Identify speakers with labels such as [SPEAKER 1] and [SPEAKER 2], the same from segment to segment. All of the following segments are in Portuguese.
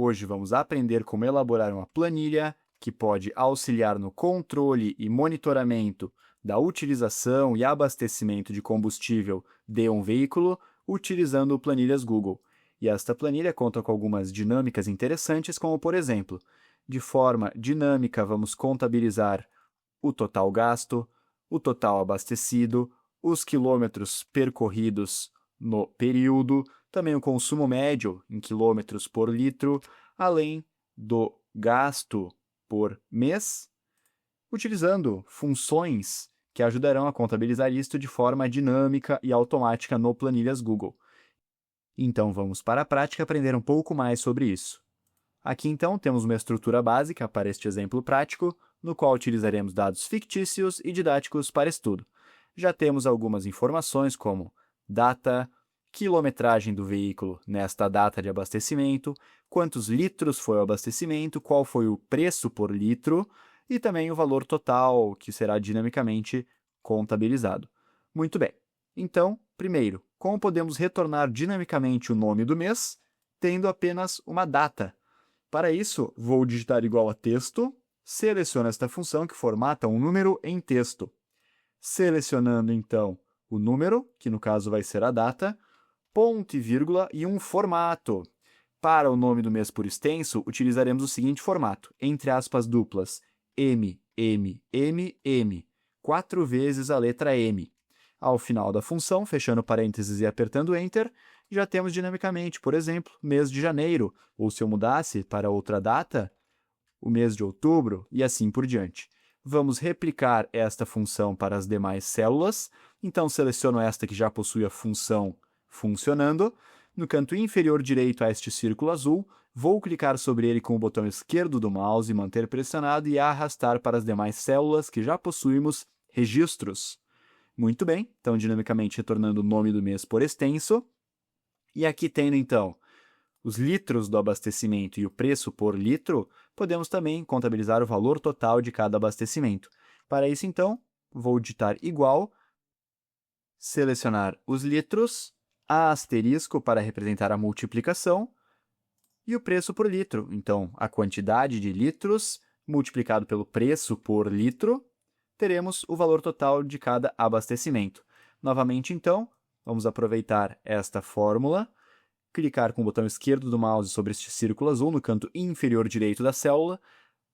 [SPEAKER 1] Hoje vamos aprender como elaborar uma planilha que pode auxiliar no controle e monitoramento da utilização e abastecimento de combustível de um veículo utilizando planilhas Google. E esta planilha conta com algumas dinâmicas interessantes, como por exemplo, de forma dinâmica vamos contabilizar o total gasto, o total abastecido, os quilômetros percorridos no período, também o consumo médio em quilômetros por litro, além do gasto por mês, utilizando funções que ajudarão a contabilizar isto de forma dinâmica e automática no Planilhas Google. Então vamos para a prática aprender um pouco mais sobre isso. Aqui então temos uma estrutura básica para este exemplo prático, no qual utilizaremos dados fictícios e didáticos para estudo. Já temos algumas informações como data, quilometragem do veículo nesta data de abastecimento, quantos litros foi o abastecimento, qual foi o preço por litro e também o valor total, que será dinamicamente contabilizado. Muito bem. Então, primeiro, como podemos retornar dinamicamente o nome do mês, tendo apenas uma data? Para isso, vou digitar igual a texto, seleciono esta função que formata um número em texto. Selecionando, então, o número, que no caso vai ser a data, ponto e vírgula e um formato. Para o nome do mês por extenso, utilizaremos o seguinte formato, entre aspas duplas, M, M, M, M, 4 vezes a letra M. Ao final da função, fechando parênteses e apertando Enter, já temos dinamicamente, por exemplo, mês de janeiro, ou se eu mudasse para outra data, o mês de outubro, e assim por diante. Vamos replicar esta função para as demais células, então seleciono esta que já possui a função funcionando. No canto inferior direito a este círculo azul, vou clicar sobre ele com o botão esquerdo do mouse e manter pressionado e arrastar para as demais células que já possuímos registros. Muito bem, então dinamicamente retornando o nome do mês por extenso. E aqui tendo então os litros do abastecimento e o preço por litro, podemos também contabilizar o valor total de cada abastecimento. Para isso, então, vou digitar igual, selecionar os litros, asterisco para representar a multiplicação, e o preço por litro. Então, a quantidade de litros multiplicado pelo preço por litro, teremos o valor total de cada abastecimento. Novamente, então, vamos aproveitar esta fórmula, clicar com o botão esquerdo do mouse sobre este círculo azul no canto inferior direito da célula,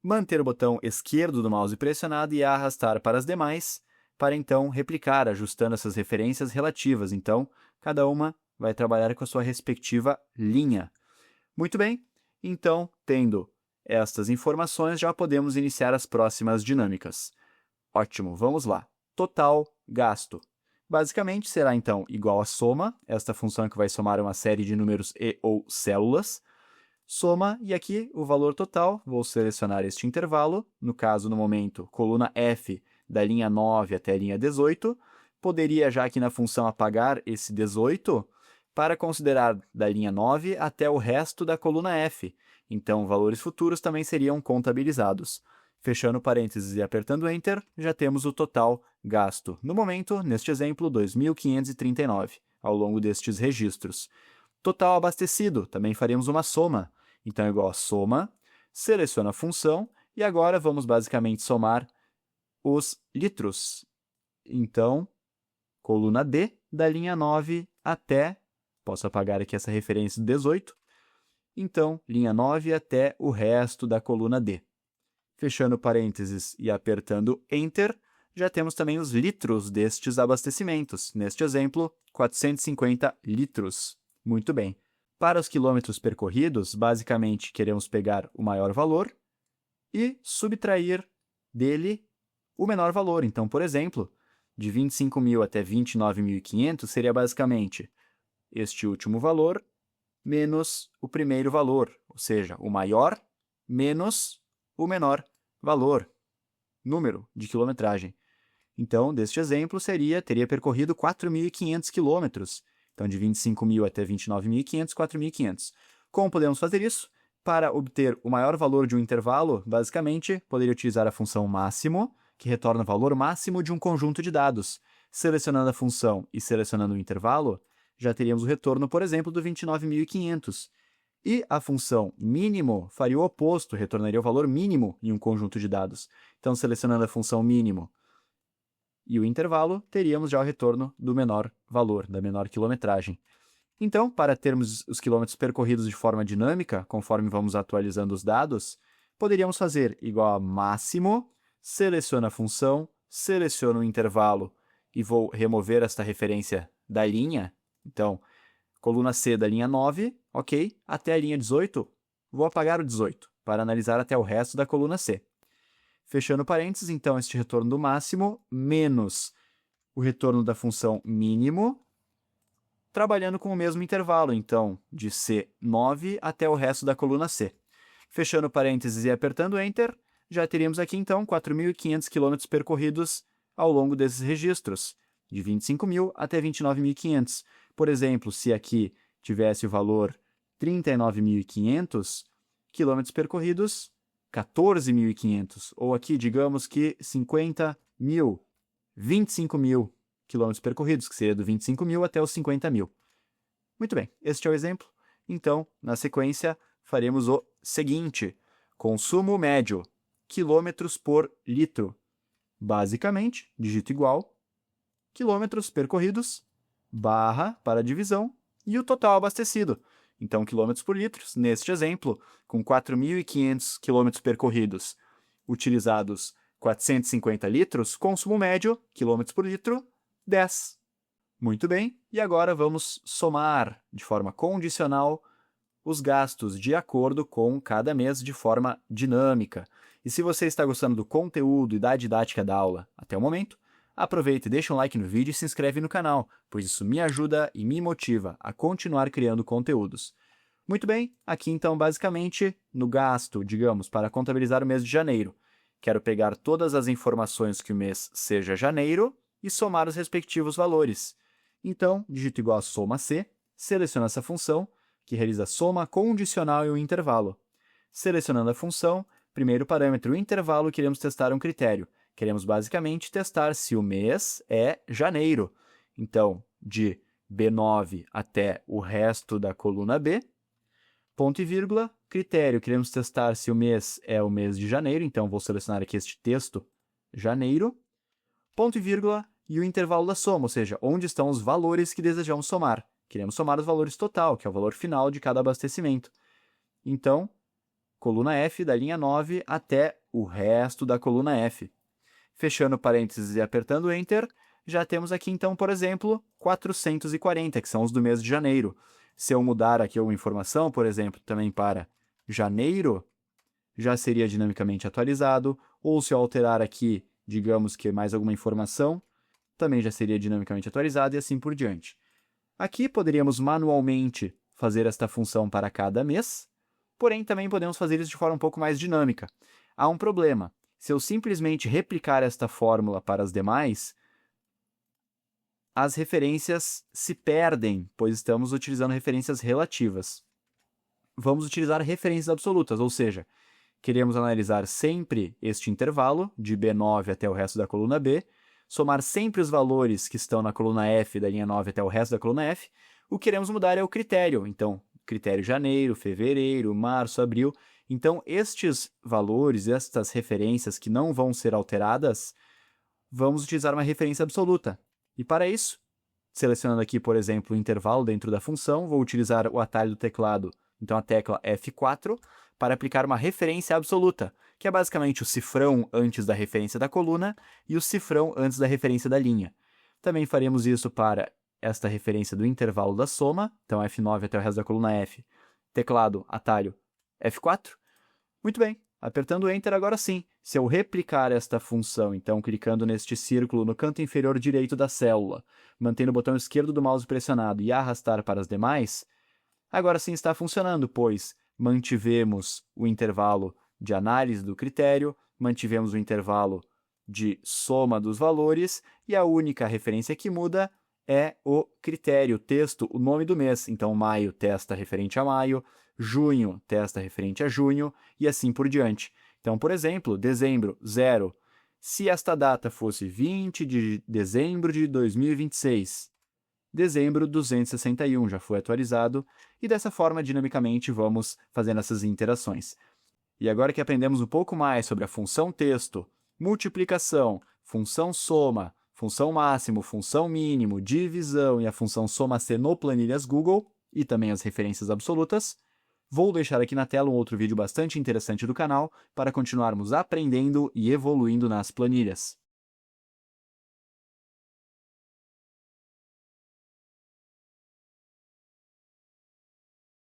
[SPEAKER 1] manter o botão esquerdo do mouse pressionado e arrastar para as demais, para então replicar, ajustando essas referências relativas. Então, cada uma vai trabalhar com a sua respectiva linha. Muito bem, então, tendo estas informações, já podemos iniciar as próximas dinâmicas. Ótimo, vamos lá. Total gasto. Basicamente, será então igual a soma, esta função que vai somar uma série de números e ou células. Soma, e aqui o valor total, vou selecionar este intervalo, no caso, no momento, coluna F, da linha 9 até a linha 18. Poderia já aqui na função apagar esse 18 para considerar da linha 9 até o resto da coluna F. Então, valores futuros também seriam contabilizados. Fechando parênteses e apertando Enter, já temos o total gasto. No momento, neste exemplo, 2.539, ao longo destes registros. Total abastecido, também faremos uma soma. Então, é igual a soma, seleciono a função, e agora vamos basicamente somar os litros. Então, coluna D, da linha 9 até, posso apagar aqui essa referência do 18, então, linha 9 até o resto da coluna D. Fechando parênteses e apertando Enter, já temos também os litros destes abastecimentos. Neste exemplo, 450 litros. Muito bem. Para os quilômetros percorridos, basicamente queremos pegar o maior valor e subtrair dele o menor valor. Então, por exemplo, de 25.000 até 29.500 seria basicamente este último valor menos o primeiro valor, ou seja, o maior menos o menor valor, número de quilometragem. Então, deste exemplo, teria percorrido 4.500 quilômetros. Então, de 25.000 até 29.500, 4.500. Como podemos fazer isso? Para obter o maior valor de um intervalo, basicamente, poderia utilizar a função máximo, que retorna o valor máximo de um conjunto de dados. Selecionando a função e selecionando o intervalo, já teríamos o retorno, por exemplo, do 29.500. E a função mínimo faria o oposto, retornaria o valor mínimo em um conjunto de dados. Então, selecionando a função mínimo e o intervalo, teríamos já o retorno do menor valor, da menor quilometragem. Então, para termos os quilômetros percorridos de forma dinâmica, conforme vamos atualizando os dados, poderíamos fazer igual a máximo, seleciono a função, seleciono o intervalo e vou remover esta referência da linha. Então, coluna C da linha 9, ok, até a linha 18, vou apagar o 18, para analisar até o resto da coluna C. Fechando parênteses, então, este retorno do máximo, menos o retorno da função mínimo, trabalhando com o mesmo intervalo, então, de C9 até o resto da coluna C. Fechando parênteses e apertando Enter, já teríamos aqui, então, 4.500 km percorridos ao longo desses registros, de 25.000 até 29.500. Por exemplo, se aqui tivesse o valor 39.500, quilômetros percorridos, 14.500. Ou aqui, digamos que 50.000, 25.000 quilômetros percorridos, que seria do 25.000 até os 50.000. Muito bem, este é o exemplo. Então, na sequência, faremos o seguinte: consumo médio, quilômetros por litro. Basicamente, digito igual, quilômetros percorridos, barra para divisão e o total abastecido. Então, quilômetros por litro, neste exemplo, com 4.500 quilômetros percorridos, utilizados 450 litros, consumo médio, quilômetros por litro, 10. Muito bem, e agora vamos somar de forma condicional os gastos de acordo com cada mês de forma dinâmica. E se você está gostando do conteúdo e da didática da aula até o momento, aproveita e deixa um like no vídeo e se inscreve no canal, pois isso me ajuda e me motiva a continuar criando conteúdos. Muito bem, aqui então basicamente no gasto, digamos, para contabilizar o mês de janeiro. Quero pegar todas as informações que o mês seja janeiro e somar os respectivos valores. Então, digito igual a soma C, seleciono essa função, que realiza a soma condicional e o intervalo. Selecionando a função, primeiro parâmetro, o intervalo, queremos testar um critério. Queremos basicamente testar se o mês é janeiro. Então, de B9 até o resto da coluna B, ponto e vírgula, critério, queremos testar se o mês é o mês de janeiro, então vou selecionar aqui este texto, janeiro, ponto e vírgula, e o intervalo da soma, ou seja, onde estão os valores que desejamos somar. Queremos somar os valores total, que é o valor final de cada abastecimento. Então, coluna F da linha 9 até o resto da coluna F. Fechando parênteses e apertando Enter, já temos aqui, então, por exemplo, 440, que são os do mês de janeiro. Se eu mudar aqui uma informação, por exemplo, também para janeiro, já seria dinamicamente atualizado, ou se eu alterar aqui, digamos que mais alguma informação, também já seria dinamicamente atualizado e assim por diante. Aqui poderíamos manualmente fazer esta função para cada mês, porém também podemos fazer isso de forma um pouco mais dinâmica. Há um problema. Se eu simplesmente replicar esta fórmula para as demais, as referências se perdem, pois estamos utilizando referências relativas. Vamos utilizar referências absolutas, ou seja, queremos analisar sempre este intervalo, de B9 até o resto da coluna B, somar sempre os valores que estão na coluna F, da linha 9 até o resto da coluna F. O que queremos mudar é o critério. Então, critério janeiro, fevereiro, março, abril. Então, estes valores, estas referências que não vão ser alteradas, vamos utilizar uma referência absoluta. E para isso, selecionando aqui, por exemplo, o intervalo dentro da função, vou utilizar o atalho do teclado, então a tecla F4, para aplicar uma referência absoluta, que é basicamente o cifrão antes da referência da coluna e o cifrão antes da referência da linha. Também faremos isso para esta referência do intervalo da soma, então F9 até o resto da coluna F, teclado, atalho, F4. Muito bem, apertando Enter agora sim. Se eu replicar esta função, então clicando neste círculo no canto inferior direito da célula, mantendo o botão esquerdo do mouse pressionado e arrastar para as demais, agora sim está funcionando, pois mantivemos o intervalo de análise do critério, mantivemos o intervalo de soma dos valores e a única referência que muda é o critério, o texto, o nome do mês. Então, maio testa referente a maio, junho testa referente a junho e assim por diante. Então, por exemplo, dezembro, 0. Se esta data fosse 20 de dezembro de 2026, dezembro 261, já foi atualizado, e dessa forma, dinamicamente, vamos fazendo essas interações. E agora que aprendemos um pouco mais sobre a função texto, multiplicação, função soma, função máximo, função mínimo, divisão e a função soma-c no Planilhas Google, e também as referências absolutas, vou deixar aqui na tela um outro vídeo bastante interessante do canal para continuarmos aprendendo e evoluindo nas planilhas.